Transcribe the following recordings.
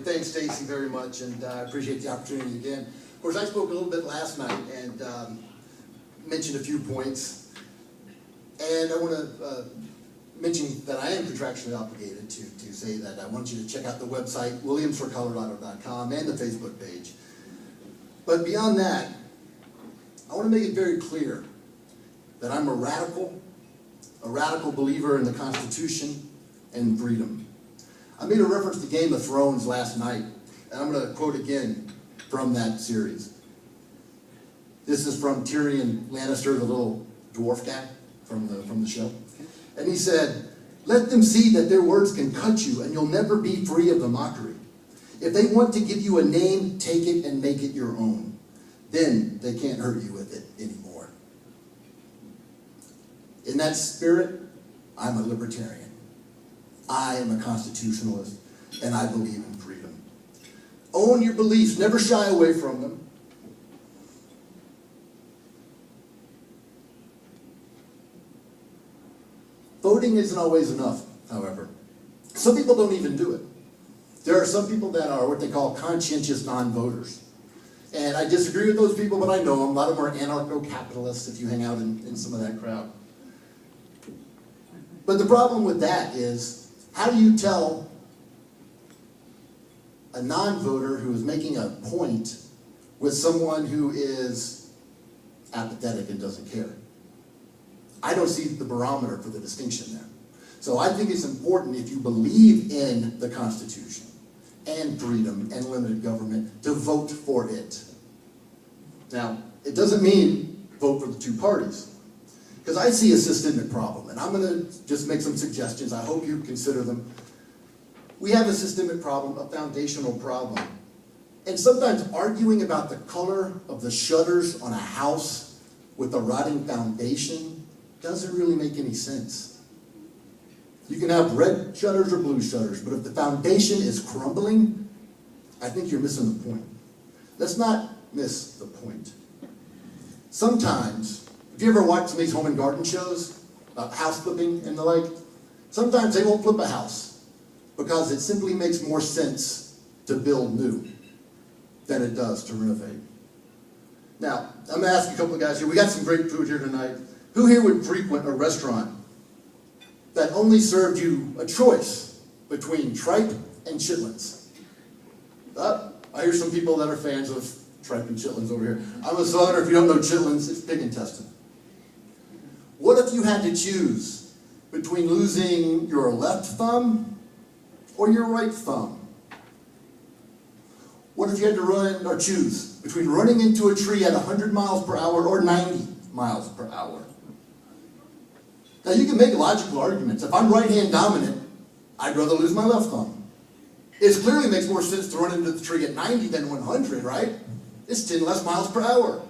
thank Stacy very much, and I appreciate the opportunity again. Of course, I spoke a little bit last night and mentioned a few points, and I want to mention that I am contractually obligated to say that I want you to check out the website, williamsforcolorado.com, and the Facebook page. But beyond that, I want to make it very clear that I'm a radical believer in the Constitution and freedom. I made a reference to Game of Thrones last night, and I'm going to quote again from that series. This is from Tyrion Lannister, the little dwarf guy from the show. And he said, "Let them see that their words can cut you, and you'll never be free of the mockery. If they want to give you a name, take it and make it your own. Then they can't hurt you with it anymore." In that spirit, I'm a libertarian. I am a constitutionalist, and I believe in freedom. Own your beliefs, never shy away from them. Voting isn't always enough, however. Some people don't even do it. There are some people that are what they call conscientious non-voters. And I disagree with those people, but I know them. A lot of them are anarcho-capitalists if you hang out in some of that crowd. But the problem with that is, how do you tell a non-voter who is making a point with someone who is apathetic and doesn't care? I don't see the barometer for the distinction there. So I think it's important, if you believe in the Constitution and freedom and limited government, to vote for it. Now, it doesn't mean vote for the two parties, because I see a systemic problem, and I'm going to just make some suggestions. I hope you consider them. We have a systemic problem, a foundational problem. And sometimes arguing about the color of the shutters on a house with a rotting foundation doesn't really make any sense. You can have red shutters or blue shutters, but if the foundation is crumbling, I think you're missing the point. Let's not miss the point. Sometimes, if you ever watch some of these home and garden shows, house flipping and the like, sometimes they won't flip a house because it simply makes more sense to build new than it does to renovate. Now, I'm going to ask a couple of guys here. We got some great food here tonight. Who here would frequent a restaurant that only served you a choice between tripe and chitlins? I hear some people that are fans of tripe and chitlins over here. I'm a southerner. If you don't know chitlins, it's pig intestine. What if you had to choose between losing your left thumb or your right thumb? What if you had to choose between running into a tree at 100 miles per hour or 90 miles per hour? Now, you can make logical arguments. If I'm right-hand dominant, I'd rather lose my left thumb. It clearly makes more sense to run into the tree at 90 than 100, right? It's 10 less miles per hour.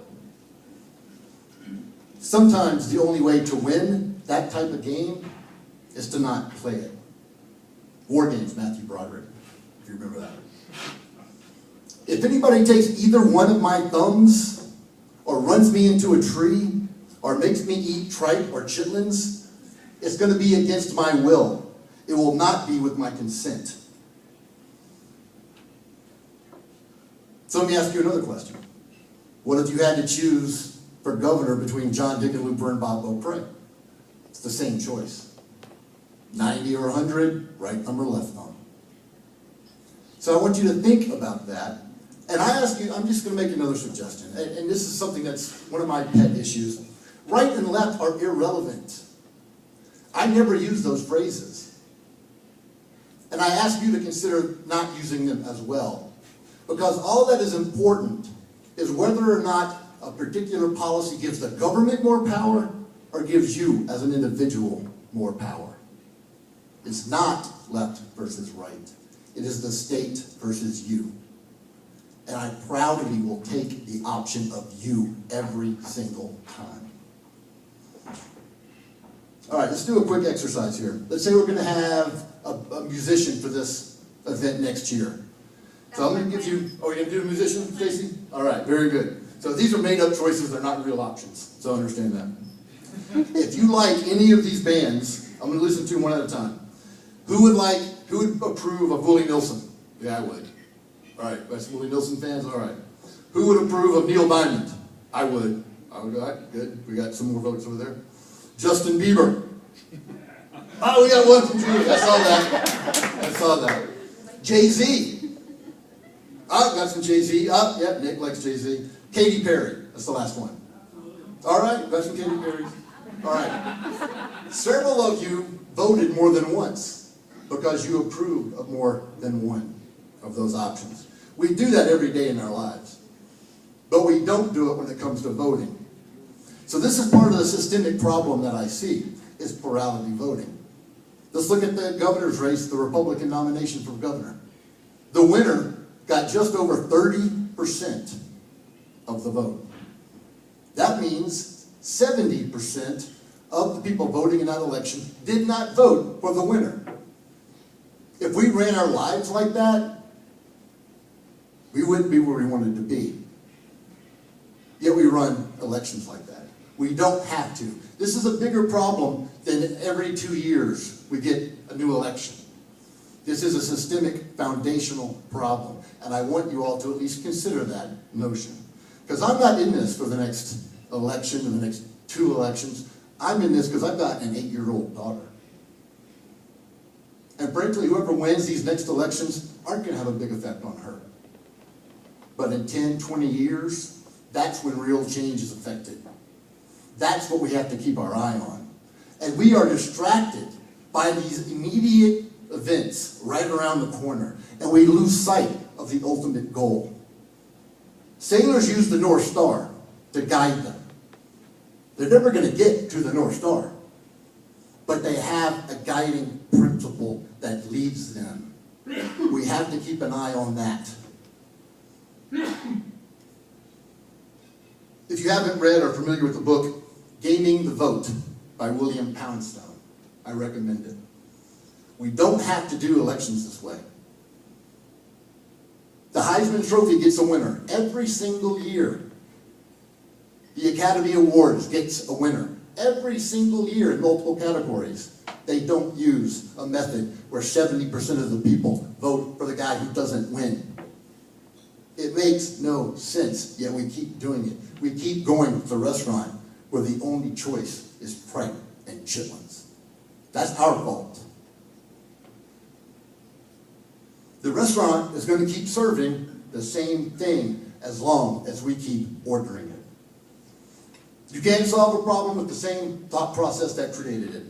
Sometimes the only way to win that type of game is to not play it. War Games, Matthew Broderick, if you remember that. If anybody takes either one of my thumbs, or runs me into a tree, or makes me eat tripe or chitlins, it's going to be against my will. It will not be with my consent. So let me ask you another question. What if you had to choose for governor between John Hickenlooper and Bob Beaupre? It's the same choice. 90 or 100, right thumb or left thumb. So I want you to think about that. And I ask you, I'm just going to make another suggestion. And this is something that's one of my pet issues. Right and left are irrelevant. I never use those phrases. And I ask you to consider not using them as well. Because all that is important is whether or not a particular policy gives the government more power or gives you as an individual more power. It's not left versus right. It is the state versus you. And I proudly will take the option of you every single time. All right, let's do a quick exercise here. Let's say we're going to have a musician for this event next year. So I'm going to give you, oh, you're going to do a musician, Stacy? All right, very good. So these are made-up choices. They're not real options. So understand that. If you like any of these bands, I'm going to listen to them one at a time. Who would approve of Willie Nelson? Yeah, I would. All right, that's Willie Nelson fans, all right. Who would approve of Neil Diamond? I would. I would go, all right, good. We got some more votes over there. Justin Bieber. Oh, we got one from Drew. I saw that. I saw that. Jay-Z. Oh, got some Jay-Z. Oh, yep, Nick likes Jay-Z. Katy Perry. That's the last one. All right, got some Katy Perry. All right. Several of you voted more than once because you approved of more than one of those options. We do that every day in our lives, but we don't do it when it comes to voting. So this is part of the systemic problem that I see, is plurality voting. Let's look at the governor's race, the Republican nomination for governor. The winner got just over 30% of the vote. That means 70% of the people voting in that election did not vote for the winner. If we ran our lives like that, we wouldn't be where we wanted to be. Yet we run elections like that. We don't have to. This is a bigger problem than every 2 years we get a new election. This is a systemic, foundational problem. And I want you all to at least consider that notion. Because I'm not in this for the next election or the next 2 elections. I'm in this because I've got an 8-year-old daughter. And frankly, whoever wins these next elections aren't going to have a big effect on her. But in 10, 20 years, that's when real change is affected. That's what we have to keep our eye on. And we are distracted by these immediate events right around the corner. And we lose sight of the ultimate goal. Sailors use the North Star to guide them. They're never going to get to the North Star. But they have a guiding principle that leads them. We have to keep an eye on that. If you haven't read or are familiar with the book, Gaming the Vote by William Poundstone, I recommend it. We don't have to do elections this way. The Heisman Trophy gets a winner every single year. The Academy Awards gets a winner every single year in multiple categories. They don't use a method where 70% of the people vote for the guy who doesn't win. It makes no sense, yet we keep doing it. We keep going to the restaurant where the only choice is tripe and chitlins. That's our fault. The restaurant is going to keep serving the same thing as long as we keep ordering it. You can't solve a problem with the same thought process that created it.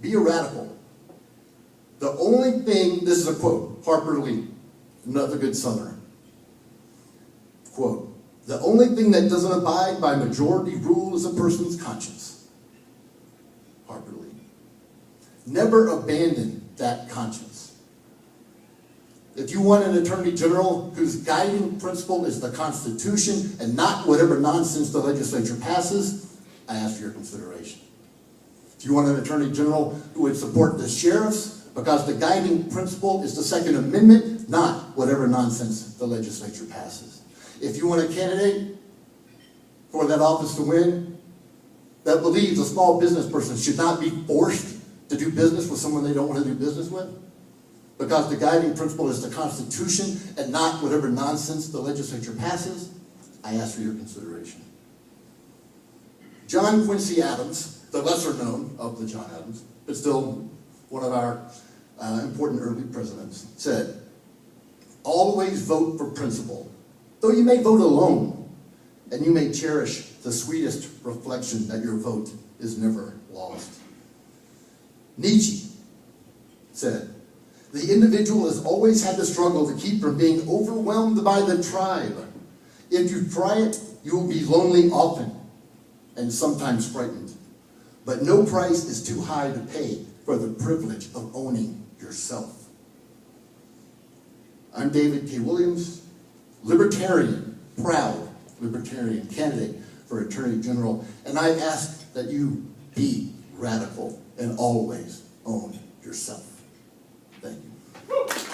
Be a radical. The only thing, this is a quote, Harper Lee, another good Southerner. Quote, the only thing that doesn't abide by majority rule is a person's conscience. Harper Lee. Never abandon that conscience. If you want an attorney general whose guiding principle is the Constitution and not whatever nonsense the legislature passes, I ask for your consideration. If you want an attorney general who would support the sheriffs because the guiding principle is the Second Amendment, not whatever nonsense the legislature passes. If you want a candidate for that office to win that believes a small business person should not be forced to do business with someone they don't want to do business with, because the guiding principle is the Constitution and not whatever nonsense the legislature passes, I ask for your consideration. John Quincy Adams, the lesser known of the John Adams, but still one of our important early presidents, said, always vote for principle, though you may vote alone, and you may cherish the sweetest reflection that your vote is never lost. Nietzsche said, the individual has always had to struggle to keep from being overwhelmed by the tribe. If you try it, you will be lonely often and sometimes frightened. But no price is too high to pay for the privilege of owning yourself. I'm David K. Williams, libertarian, proud libertarian candidate for Attorney General, and I ask that you be radical and always own yourself. Thank you.